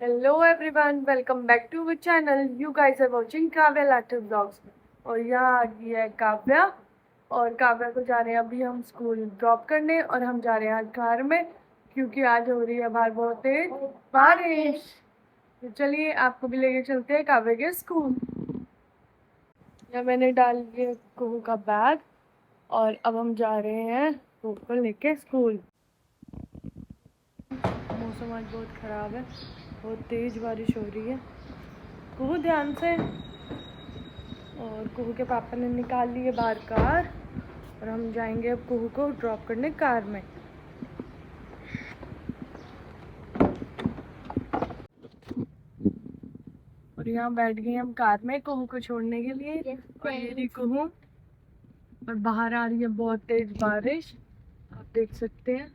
Hello everyone, welcome back to our channel. You guys are watching Kavya Lathar vlogs और यहाँ आ गई है काव्या। और काव्या को जा रहे हैं अभी हम स्कूल ड्रॉप करने और हम जा रहे हैं आज कार में क्योंकि आज हो रही है बाहर बहुत तेज बारिश। तो चलिए आपको भी लेके चलते हैं काव्या के स्कूल। यहाँ मैंने डाल दिया कुहू का बैग और अब हम जा रहे हैं कुहू को लेके स्कूल। मौसम आज बहुत ख़राब है, बहुत तेज़ बारिश हो रही है। कुहू ध्यान से। और कुहू के पापा ने निकाल ली है बाहर कार और हम जाएंगे अब कुहू को ड्रॉप करने कार में। और यहाँ बैठ गए हम कार में कुहू को छोड़ने के लिए। और ये रही कुहू और बाहर आ रही है बहुत तेज़ बारिश, आप देख सकते हैं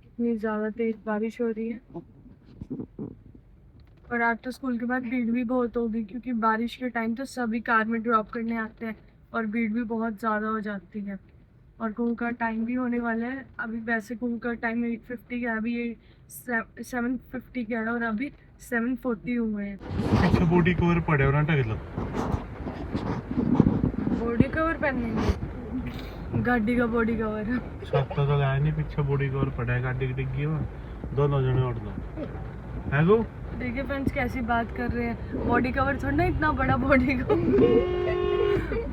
कितनी ज़्यादा तेज़ बारिश हो रही है। और आज तो स्कूल के बाद भीड़ भी बहुत होगी क्योंकि बारिश के टाइम तो सभी कार में ड्रॉप करने आते हैं और भीड़ भी बहुत ज़्यादा हो जाती है। और कुहू का टाइम भी होने वाला है। अभी वैसे कुहू का टाइम 8:50 का है, अभी ये 7:50 का है और अभी 7:40 हुए हैं। पीछे बॉडी कवर पड़े हो ना टकलो बॉडी कवर पहनेंगे, गाड़ी का बॉडी कवर छाता तो लाया नहीं, पीछे बॉडी कवर पड़ा है गाड़ी की डिग्गी में। दोनों जने उड़ दो है गो। देखिए फ्रेंड्स कैसी बात कर रहे हैं, बॉडी कवर थोड़ा ना इतना बड़ा बॉडी कवर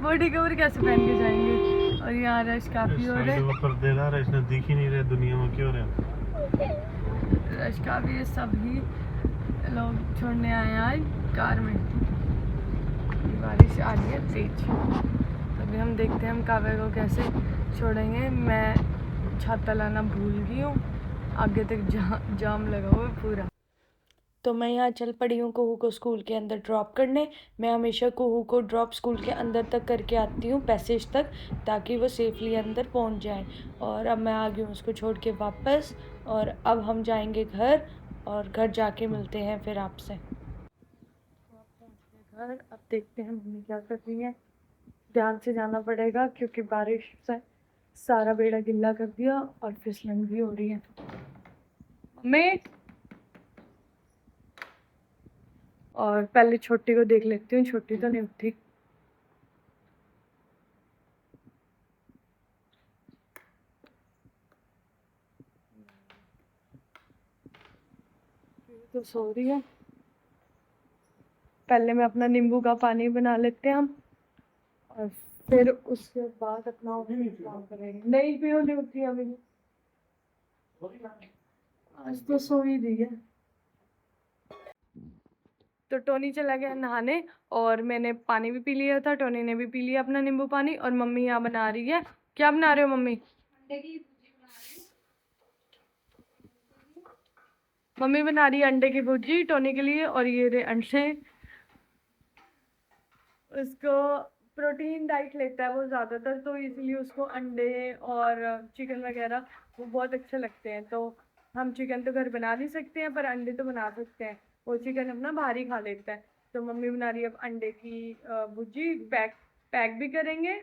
बॉडी कवर कैसे पहन के जाएंगे। और यहाँ रश काफी हो रहे हैं, पर्दे ला रहा है, इसने दिख ही नहीं रहा दुनिया में क्यों रहा। रश काफी है, सभी लोग छोड़ने आए हैं आज कार में। बारिश आ रही है तेज, अभी हम देखते हैं हम काव्या को कैसे छोड़ेंगे। मैं छाता लाना भूल गई हूँ, आगे तक जाम लगा हुआ है पूरा। तो मैं यहाँ चल पड़ी हूँ कुहू को स्कूल के अंदर ड्रॉप करने। मैं हमेशा कुहू को ड्रॉप स्कूल के अंदर तक करके आती हूँ पैसेज तक, ताकि वो सेफली अंदर पहुँच जाए। और अब मैं आ गई हूँ उसको छोड़ के वापस और अब हम जाएंगे घर और घर जाके मिलते हैं फिर आपसे। घर अब देखते हैं मम्मी क्या कर रही है। ध्यान से जाना पड़ेगा क्योंकि बारिश से सारा बेड़ा गिल्ला कर दिया और फिसलन भी हो रही है। मम्मी, और पहले छोटी को देख लेती हूँ, छोटी तो नहीं उठी। तो सो रही है। पहले मैं अपना नींबू का पानी बना लेते हैं हम और फिर उसके बाद अपना काम करेंगे। नहीं पियो, नहीं उठी अभी, आज तो सो ही रही है। तो टोनी चला गया नहाने और मैंने पानी भी पी लिया था, टोनी ने भी पी लिया अपना नींबू पानी। और मम्मी यहाँ बना रही है, क्या बना रहे हो मम्मी? मम्मी बना रही है अंडे की भुर्जी टोनी के लिए। और ये रहे अंडे, उसको प्रोटीन डाइट लेता है वो ज़्यादातर, तो इसलिए उसको अंडे और चिकन वगैरह वो बहुत अच्छे लगते हैं। तो हम चिकन तो घर बना नहीं सकते हैं पर अंडे तो बना सकते हैं, वो चिकन अपना बाहर ही खा लेता है। तो मम्मी बना रही है अब अंडे की भुर्जी। पैक भी करेंगे,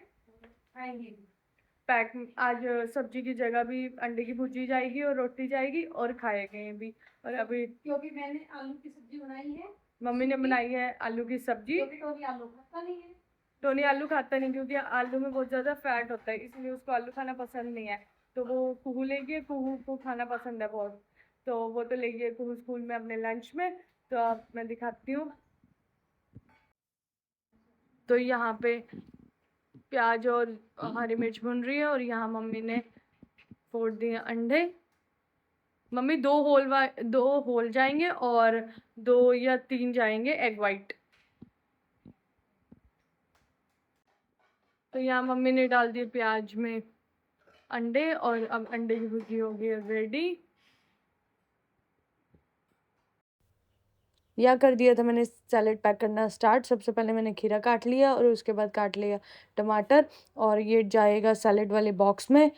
पैक आज सब्जी की जगह भी अंडे की भुर्जी जाएगी और रोटी जाएगी और खाएंगे भी। और अभी क्योंकि मैंने आलू की सब्जी बनाई है, मम्मी ने बनाई है आलू की सब्जी। टोनी आलू खाता नहीं है। टोनी आलू खाता नहीं क्योंकि आलू में बहुत ज़्यादा फैट होता है, इसलिए उसको आलू खाना पसंद नहीं है। तो वो कुहू लेगी, कुहू को खाना पसंद है बहुत, तो वो तो लेगी कुहू स्कूल में अपने लंच में। तो अब मैं दिखाती हूँ। तो यहाँ पे प्याज और हरी मिर्च भुन रही है और यहाँ मम्मी ने फोड़ दिए अंडे। मम्मी दो होल जाएंगे और 2 या 3 जाएंगे एग वाइट। तो यहाँ मम्मी ने डाल दिए प्याज में अंडे और अब अंडे की भुर्जी हो गई है रेडी। या कर दिया था मैंने सैलेड पैक करना स्टार्ट। सबसे पहले मैंने खीरा काट लिया और उसके बाद काट लिया टमाटर और ये जाएगा सैलेड वाले बॉक्स में।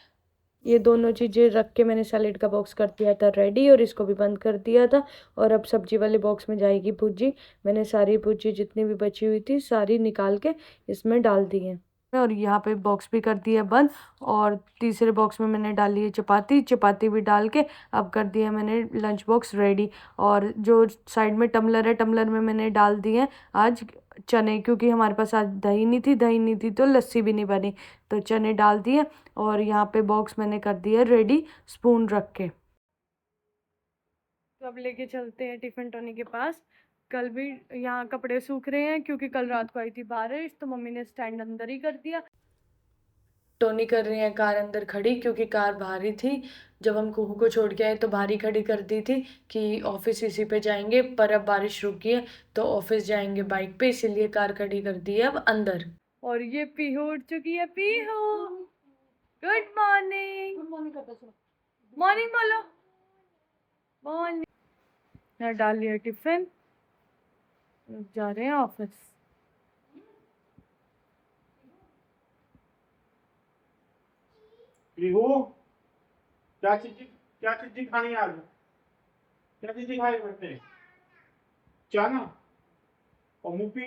ये दोनों चीज़ें रख के मैंने सैलेड का बॉक्स कर दिया था रेडी और इसको भी बंद कर दिया था। और अब सब्जी वाले बॉक्स में जाएगी भुर्जी। मैंने सारी भुर्जी जितनी भी बची हुई थी सारी निकाल के इसमें डाल दी है। और यहाँ पे बॉक्स भी कर दिया बंद। और तीसरे बॉक्स में मैंने डाली है चपाती, चपाती भी डाल के अब कर दिया मैंने लंच बॉक्स रेडी। और जो साइड में टम्बलर है, टम्बलर में मैंने डाल दिए आज चने, क्योंकि हमारे पास आज दही नहीं थी, दही नहीं थी तो लस्सी भी नहीं बनी, तो चने डाल दिए। और यहाँ पे बॉक्स मैंने कर दिया रेडी स्पून रख के। तो अब लेके चलते हैं टिफ़िन टोनी के पास। कल भी यहाँ कपड़े सूख रहे हैं क्योंकि कल रात को आई थी बारिश, तो मम्मी ने स्टैंड अंदर ही कर दिया। टोनी कर रही है कार अंदर खड़ी, क्योंकि कार बाहर ही थी। जब हम कुहू को छोड़ के आए तो बाहर ही खड़ी कर दी थी कि ऑफिस इसी पे जाएंगे, पर अब बारिश रुक गई है तो ऑफिस जाएंगे बाइक पे, इसीलिए कार खड़ी कर दी है अब अंदर। और ये पीहू उठ चुकी है। Pihu good morning. Good morning करता सुनो। मॉर्निंग बोलो। मॉर्निंग। यहाँ डाल लिया टिफिन, जा रहे हैं ऑफिस। पीहू, क्या चीज खानी आज? क्या चीज खाए बेटे? चना और मूंगफली?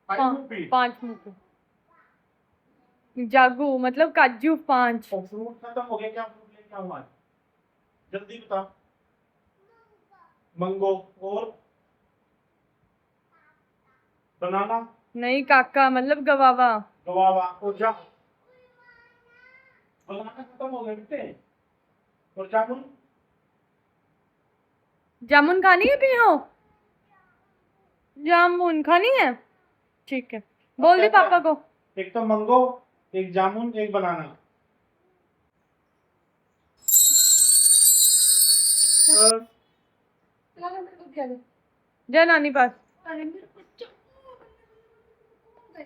मूंगफली 5 मुंह जागू मतलब काजू 5। और फ्रूट खत्म हो गया, क्या फ्रूट लेके आऊं आज? जल्दी बता। मंगो और बनाना? नहीं काका, मतलब गवावा। गवावा और जा। बनाना खत्म हो गए बेटे। और जामुन? जामुन खानी है पीहू? जामुन खानी है, ठीक है, बोल दे पापा को। एक तो मंगो, एक जामुन, एक बनाना। चला मेरे को क्या है? जा नानी पास। अरे मेरे बच्चा गया।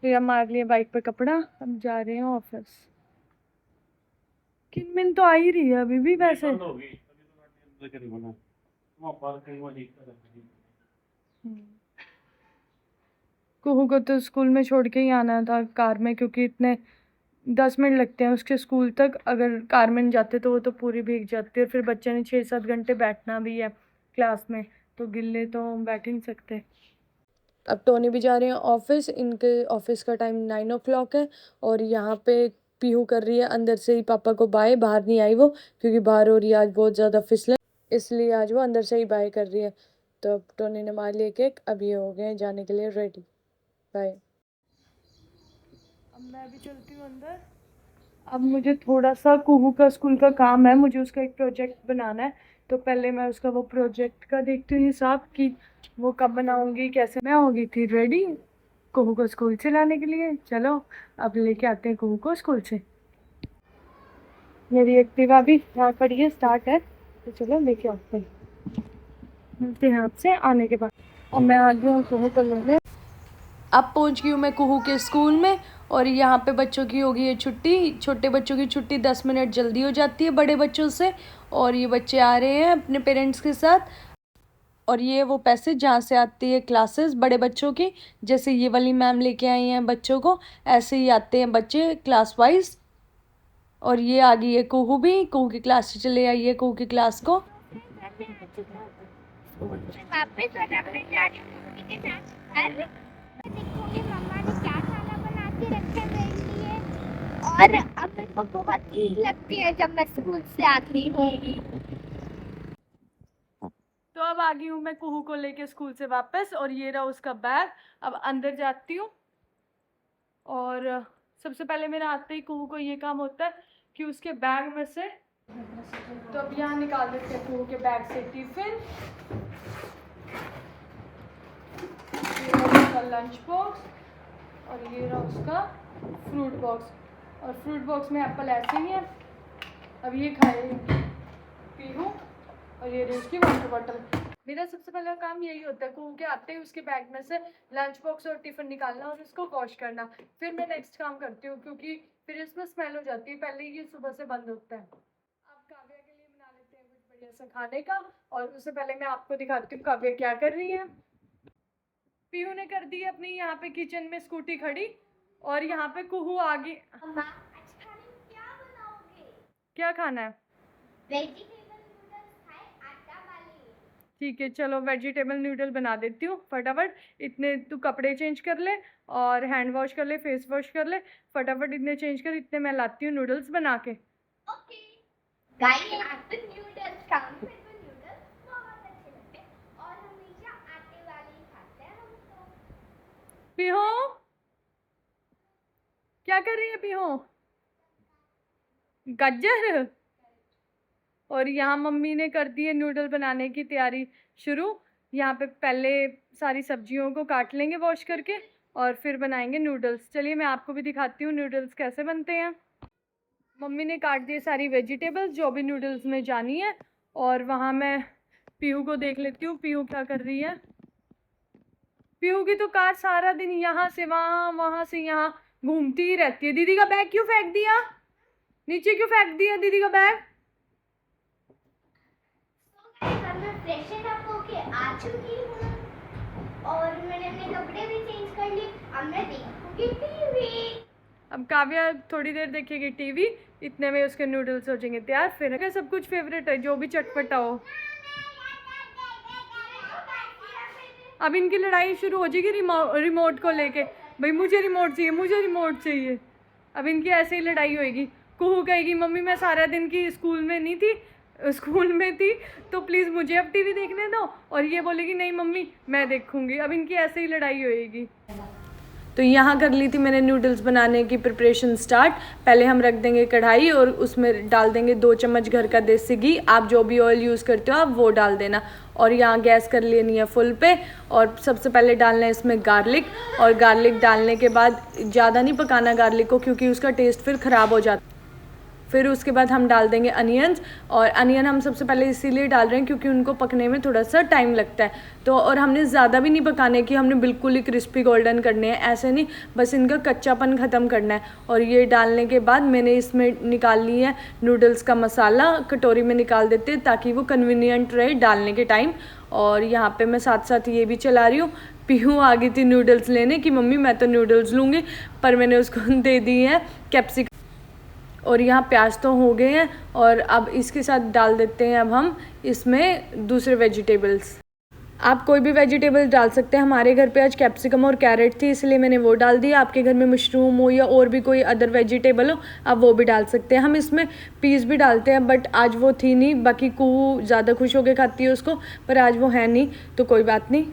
फिर हम मार लिए बाइक पे कपड़ा, अब जा रहे हैं ऑफिस। किनमिन तो आ ही रही है अभी भी वैसे। बंद होगी अभी तो गाड़ी अंदर करी बना वहां पर कहीं वहां ठीक कर कुहू को तो स्कूल में छोड़ के ही आना था कार में, क्योंकि इतने 10 मिनट लगते हैं उसके स्कूल तक। अगर कार में नहीं जाते तो वो तो पूरी भीग जाती है, फिर बच्चे ने 6-7 घंटे बैठना भी है क्लास में, तो गिल्ले तो बैठ ही नहीं सकते। अब टोनी भी जा रहे हैं ऑफिस, इनके ऑफिस का टाइम 9 o'clock है। और यहाँ पे पीहू कर रही है अंदर से ही पापा को बाय, बाहर नहीं आई वो, क्योंकि बाहर हो रही है आज बहुत ज़्यादा फिसलन, इसलिए आज वो अंदर से ही बाय कर रही है। तो अब टोनी ने मार लिया केक, अब ये हो गए हैं जाने के लिए रेडी। बाय। अब मैं भी चलती हूँ अंदर। अब मुझे थोड़ा सा कुहू का स्कूल का काम है, मुझे उसका एक प्रोजेक्ट बनाना है, तो पहले मैं उसका वो प्रोजेक्ट का देखती हूँ हिसाब कि वो कब बनाऊंगी कैसे। मैं हो गई थी रेडी कुहू को स्कूल से लाने के लिए। चलो अब लेके आते हैं कुहू को स्कूल से। मेरी एक्टिवा भी यहाँ खड़ी है, स्टार्ट है, तो चलो लेके आते हैं। मिलते हैं आपसे आने के बाद। और मैं आ गई हूँ कुहू को लेने। अब पहुंच गई हूँ मैं कुहू के स्कूल में, और यहाँ पे बच्चों की हो गई है छुट्टी। छोटे बच्चों की छुट्टी 10 मिनट जल्दी हो जाती है बड़े बच्चों से, और ये बच्चे आ रहे हैं अपने पेरेंट्स के साथ। और ये वो पैसे जहाँ से आती है क्लासेस बड़े बच्चों की, जैसे ये वाली मैम लेके आई हैं बच्चों को, ऐसे ही आते हैं बच्चे क्लास वाइज। और ये आ गई है कुहू भी, कुहू की क्लास से चले आई है कुहू की क्लास को। वापस और अपने जाने के साथ अरे देखूंगी मम्मा ने क्या खाना बना के रखा है मेरे लिए, और अब मेरे को बहुत भूख लगती है जब मैं स्कूल से आती हूँ। तो अब आ गई हूँ मैं कुहू को लेके स्कूल से वापस, और ये रहा उसका बैग। अब अंदर जाती हूँ, और सबसे पहले मेरा आते ही कुहू को ये काम होता है कि उसके बैग में से, तो अब यहाँ निकाल देते हैं कुहू के बैग से टिफिन, ये रहा उसका लंच बॉक्स, और ये रहा उसका फ्रूट बॉक्स। और फ्रूट बॉक्स में एप्पल ऐसे ही है, अब ये खाएगी पीहू। और ये रही उसकी वाटर बॉटल। मेरा सबसे पहला काम यही होता है कुहू के आते ही उसके बैग में से लंच बॉक्स और टिफिन निकालना और उसको वॉश करना, फिर मैं नेक्स्ट काम करती हूँ, क्योंकि फिर इसमें स्मेल हो जाती है, पहले ही ये सुबह से बंद होता है। अब काव्या के लिए बना लेते हैं कुछ बढ़िया सा खाने का, और उससे पहले मैं आपको दिखाती हूँ काव्या क्या कर रही है। पीहू ने कर दी है अपनी यहाँ पे किचन में स्कूटी खड़ी, और यहाँ पे कुहू आगे। मम्मा आज खाने में क्या बनाओगे? क्या खाना है? वेजिटेबल नूडल्स खाए आटा वाले। ठीक है चलो वेजिटेबल नूडल बना देती हूँ फटाफट। इतने तू कपड़े चेंज कर ले और हैंड वॉश कर ले, फेस वॉश कर ले, फटाफट इतने चेंज कर, इतने मैं लाती हूँ नूडल्स बना के। ओके गाइस, आपको नूडल्स काम से तो नूडल्स बहुत अच्छे लगते हैं और हमेशा आटे वाले ही खाते हैं हम तो। पीहू क्या कर रही है पीहू? गाजर। और यहाँ मम्मी ने कर दी है नूडल बनाने की तैयारी शुरू। यहाँ पे पहले सारी सब्जियों को काट लेंगे वॉश करके और फिर बनाएंगे नूडल्स। चलिए मैं आपको भी दिखाती हूँ नूडल्स कैसे बनते हैं। मम्मी ने काट दी सारी वेजिटेबल्स जो भी नूडल्स में जानी है और वहाँ मैं पीहू को देख लेती हूँ पीहू क्या कर रही है। पीहू की तो कार सारा दिन यहाँ से वहाँ, वहाँ से यहाँ घूमती ही रहती है। दीदी का बैग क्यों फेंक दिया? नीचे क्यों फेंक दिया दीदी का बैग? मैं फ्रेशन अप होके आ चुकी हूँ और मैंने अपने कपड़े भी चेंज कर लिए। अब मैं देखूंगी टीवी। अब काव्या थोड़ी देर देखेगी टीवी, इतने में उसके नूडल्स हो जाएंगे तैयार। फिर क्या सब कुछ फेवरेट है जो भी चटपटा हो। अब इनकी लड़ाई शुरू हो जाएगी रिमोट को लेके। भाई मुझे रिमोट चाहिए, मुझे रिमोट चाहिए। अब इनकी ऐसे ही लड़ाई होएगी। कुहू कहेगी मम्मी मैं सारा दिन की स्कूल में थी तो प्लीज़ मुझे अब टीवी देखने दो, और ये बोलेगी नहीं मम्मी मैं देखूंगी। अब इनकी ऐसे ही लड़ाई होएगी। तो यहाँ कर ली थी मैंने नूडल्स बनाने की प्रिपरेशन स्टार्ट। पहले हम रख देंगे कढ़ाई और उसमें डाल देंगे 2 चम्मच घर का देसी घी। आप जो भी ऑयल यूज़ करते हो आप वो डाल देना। और यहाँ गैस कर लेनी है फुल पे। और सबसे पहले डालना है इसमें गार्लिक। और गार्लिक डालने के बाद ज़्यादा नहीं पकाना गार्लिक को, क्योंकि उसका टेस्ट फिर ख़राब हो जाता है। फिर उसके बाद हम डाल देंगे अनियंस। और अनियन हम सबसे पहले इसीलिए डाल रहे हैं क्योंकि उनको पकने में थोड़ा सा टाइम लगता है। तो और हमने ज़्यादा भी नहीं पकाने कि हमने बिल्कुल ही क्रिस्पी गोल्डन करने हैं, ऐसे नहीं, बस इनका कच्चापन ख़त्म करना है। और ये डालने के बाद मैंने इसमें निकाल ली है नूडल्स का मसाला। कटोरी में निकाल देते हैं ताकि वो कन्वीनियंट रहे डालने के टाइम। और यहाँ पे मैं साथ साथ ये भी चला रही हूँ। पीहू आ गई थी नूडल्स लेने कि मम्मी मैं तो नूडल्स लूँगी, पर मैंने उसको दे दी है कैप्सिकम। और यहाँ प्याज तो हो गए हैं और अब इसके साथ डाल देते हैं अब हम इसमें दूसरे वेजिटेबल्स। आप कोई भी वेजिटेबल्स डाल सकते हैं। हमारे घर पे आज कैप्सिकम और कैरेट थी इसलिए मैंने वो डाल दिया। आपके घर में मशरूम हो या और भी कोई अदर वेजिटेबल हो आप वो भी डाल सकते हैं। हम इसमें पीस भी डालते हैं बट आज वो थी नहीं। बाकी कुहू ज़्यादा खुश होकर खाती है उसको, पर आज वो है नहीं तो कोई बात नहीं।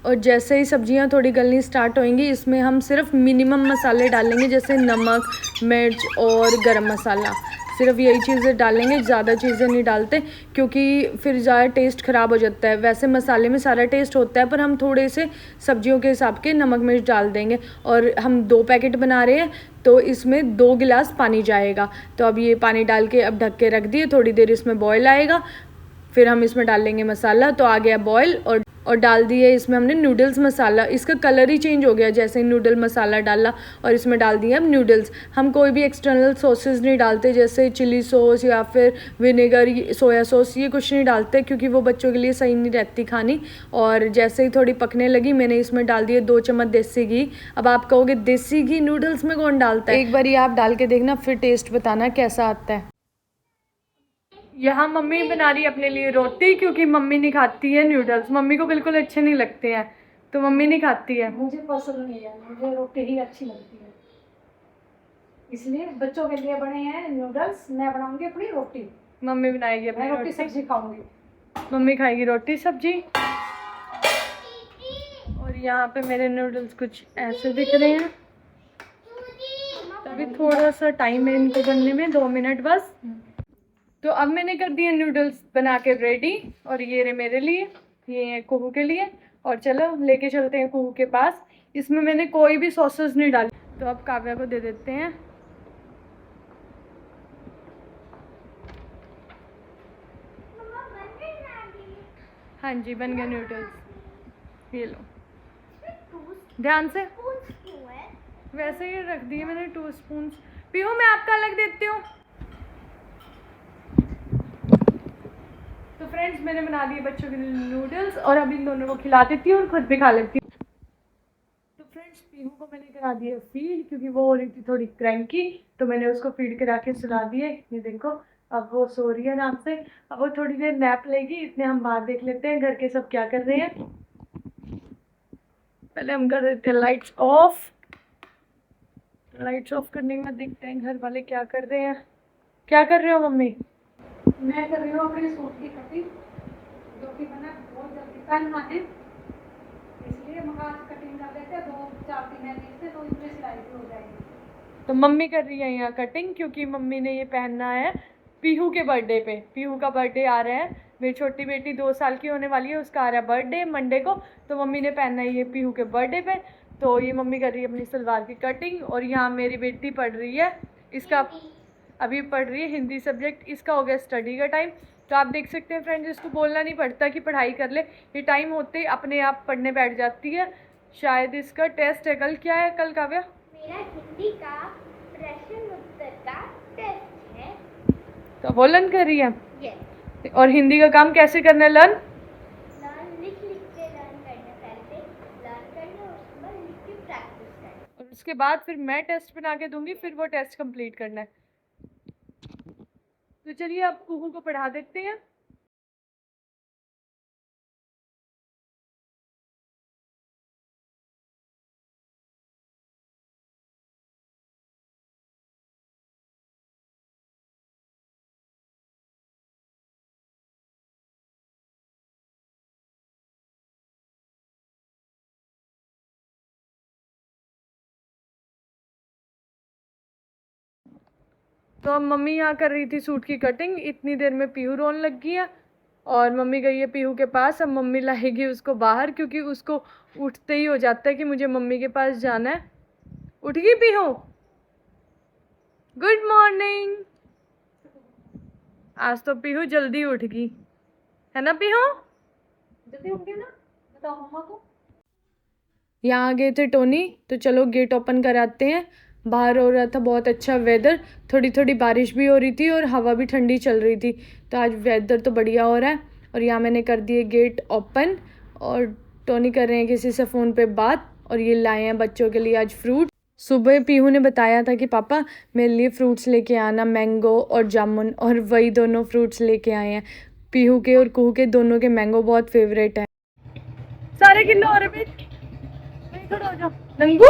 और जैसे ही सब्जियां थोड़ी गलनी स्टार्ट होंगी इसमें हम सिर्फ मिनिमम मसाले डालेंगे, जैसे नमक, मिर्च और गरम मसाला। सिर्फ यही चीज़ें डालेंगे, ज़्यादा चीज़ें नहीं डालते क्योंकि फिर ज़्यादा टेस्ट ख़राब हो जाता है। वैसे मसाले में सारा टेस्ट होता है पर हम थोड़े से सब्जियों के हिसाब के नमक मिर्च डाल देंगे। और हम 2 पैकेट बना रहे हैं तो इसमें 2 गिलास पानी जाएगा। तो अब ये पानी डाल के अब ढक के रख दिए, थोड़ी देर इसमें बॉयल आएगा, फिर हम इसमें डाल लेंगे मसाला। तो आ गया बॉयल और डाल दिए इसमें हमने नूडल्स मसाला। इसका कलर ही चेंज हो गया जैसे ही नूडल मसाला डाला। और इसमें डाल दिए हम नूडल्स। हम कोई भी एक्सटर्नल सॉसेस नहीं डालते, जैसे चिली सॉस या फिर विनेगर, सोया सॉस, ये कुछ नहीं डालते क्योंकि वो बच्चों के लिए सही नहीं रहती खानी। और जैसे ही थोड़ी पकने लगी मैंने इसमें डाल दिए 2 चम्मच देसी घी। अब आप कहोगे देसी घी नूडल्स में कौन डालता है? एक बार ये आप डाल के देखना फिर टेस्ट बताना कैसा आता है। यहाँ मम्मी बना रही है अपने लिए रोटी क्योंकि मम्मी नहीं खाती है नूडल्स। मम्मी को बिल्कुल अच्छे नहीं लगते हैं तो मम्मी नहीं खाती है। मुझे पसंद नहीं है, मुझे रोटी ही अच्छी लगती है, इसलिए बच्चों के लिए बने हैं नूडल्स। मैं बनाऊंगी अपनी रोटी। मम्मी बनाएगी अपनी मैं रोटी सब्जी खाऊंगी। मम्मी खाएगी रोटी सब्जी। और यहाँ पे मेरे नूडल्स कुछ ऐसे दिख रहे हैं। अभी थोड़ा सा टाइम है इनको बनने में, 2 मिनट बस। तो अब मैंने कर दिए नूडल्स बना के रेडी। और ये रहे मेरे लिए, ये है कुहू के लिए। और चलो लेके चलते हैं कुहू के पास। इसमें मैंने कोई भी सॉसेस नहीं डाली। तो अब काव्या को दे देते हैं। हाँ जी बन गए नूडल्स। ये लो ध्यान से, वैसे ही रख दिए मैंने 2 स्पून। पीहू मैं आपका अलग देती हूँ। तो फ्रेंड्स मैंने बना दिए बच्चों के लिए नूडल्स और अब इन दोनों को खिला देती हूँ और खुद भी खा लेती हूँ। तो फ्रेंड्स पीहू को मैंने करा दिया फीड क्योंकि वो हो रही थी थोड़ी क्रैंकी, तो मैंने उसको फीड करा के सुला दिए। ये देखो अब वो सो रही है आराम से। अब वो थोड़ी देर नैप लेगी, इतने हम बाहर देख लेते हैं घर के सब क्या कर रहे हैं। पहले हम कर देते हैं लाइट्स ऑफ। लाइट्स ऑफ करने के बाद देखते हैं घर वाले क्या कर रहे हैं। क्या कर रहे हो मम्मी? मैं कर रही हूँ अपने सूट की कटिंग, जो कि मैंने बहुत जल्दी पहनना है, इसलिए हम आज कटिंग कर देते हैं। 2-4 दिन से तो इसमें सिलाई भी हो जाएगी। तो मम्मी कर रही है यहाँ कटिंग, क्योंकि मम्मी ने ये पहनना है पीहू के बर्थडे पे। पीहू का बर्थडे आ रहा है, मेरी छोटी बेटी 2 साल की होने वाली है, उसका आ रहा है बर्थडे मंडे को। तो मम्मी ने पहनना है ये पीहू के बर्थडे पे। तो ये मम्मी कर रही है अपनी सलवार की कटिंग। और यहाँ मेरी बेटी पढ़ रही है, इसका अभी पढ़ रही है हिंदी सब्जेक्ट, इसका हो गया स्टडी का टाइम। तो आप देख सकते हैं फ्रेंड्स, इसको बोलना नहीं पड़ता कि पढ़ाई कर ले, ये टाइम होते ही अपने आप पढ़ने बैठ जाती है। शायद इसका टेस्ट है कल। क्या है कल काव्या? मेरा हिंदी का प्रश्न उत्तर का टेस्ट है। तो वो लर्न कर रही है। यस। और हिंदी का काम कैसे करना है लर्न? लर्न लिख के लर्न करना, पहले लर्न करना, उसके बाद लिख के प्रैक्टिस करना। और उसके बाद फिर मैं टेस्ट बना के दूंगी, फिर वो टेस्ट कंप्लीट करना है। तो चलिए अब कुहू को पढ़ा देते हैं। तो अब मम्मी यहाँ कर रही थी सूट की कटिंग, इतनी देर में पीहू रोने लग गई है और मम्मी गई है पीहू के पास। अब मम्मी लाएगी उसको बाहर, क्योंकि उसको उठते ही हो जाता है कि मुझे मम्मी के पास जाना है। उठ गई पीहू? Good morning. आज तो पीहू जल्दी उठ गई है ना पीहू? जल्दी उठ गए ना, बताओ मम्मा को। यहाँ आ गए थे टोनी, तो चलो गेट ओपन कराते हैं। बाहर हो रहा था बहुत अच्छा वेदर, थोड़ी थोड़ी बारिश भी हो रही थी और हवा भी ठंडी चल रही थी। तो आज वेदर तो बढ़िया हो रहा है। और यहाँ मैंने कर दिए गेट ओपन और टोनी कर रहे हैं किसी से फ़ोन पे बात। और ये लाए हैं बच्चों के लिए आज फ्रूट। सुबह पीहू ने बताया था कि पापा मेरे लिए फ्रूट्स लेके आना, मैंगो और जामुन, और वही दोनों फ्रूट्स लेके आए हैं। पीहू के और कुहू के दोनों के मैंगो बहुत फेवरेट है। सारे किलो हो रहे थोड़ा हो जाओ नंगू।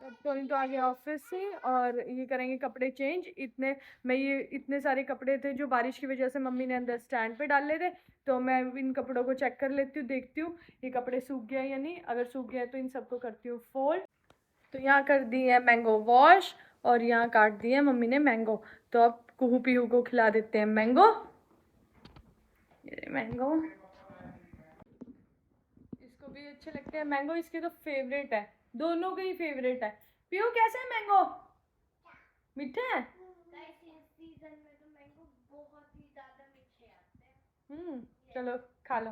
अब टोनी तो आ गया ऑफिस से और ये करेंगे कपड़े चेंज। इतने सारे कपड़े थे जो बारिश की वजह से मम्मी ने अंदर स्टैंड पे डाले थे। तो मैं इन कपड़ों को चेक कर लेती हूँ, देखती हूँ ये कपड़े सूख गया या नहीं। अगर सूख गया तो इन सबको करती हूँ फोल्ड। तो यहाँ कर दी है मैंगो वॉश और यहाँ काट दिए है मम्मी ने मैंगो। तो अब कुहू पीहू को खिला देते हैं मैंगो। ये मैंगो इसको भी अच्छे लगते हैं मैंगो, इसके तो फेवरेट है, दोनों के ही फेवरेट है। पीहू कैसा है मैंगो? मीठा है? सीजन में तो मैंगो बहुत ही ज्यादा मीठे आते हैं। चलो खा लो।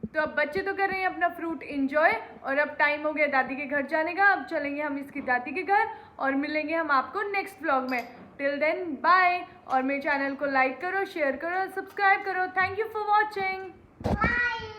तो अब बच्चे तो कर रहे हैं अपना फ्रूट एंजॉय और अब टाइम हो गया दादी के घर जाने का। अब चलेंगे हम इसकी दादी के घर और मिलेंगे हम आपको नेक्स्ट व्लॉग में। Till then bye. और मेरे चैनल को लाइक करो, शेयर करो, सब्सक्राइब करो। Thank you for watching. Bye.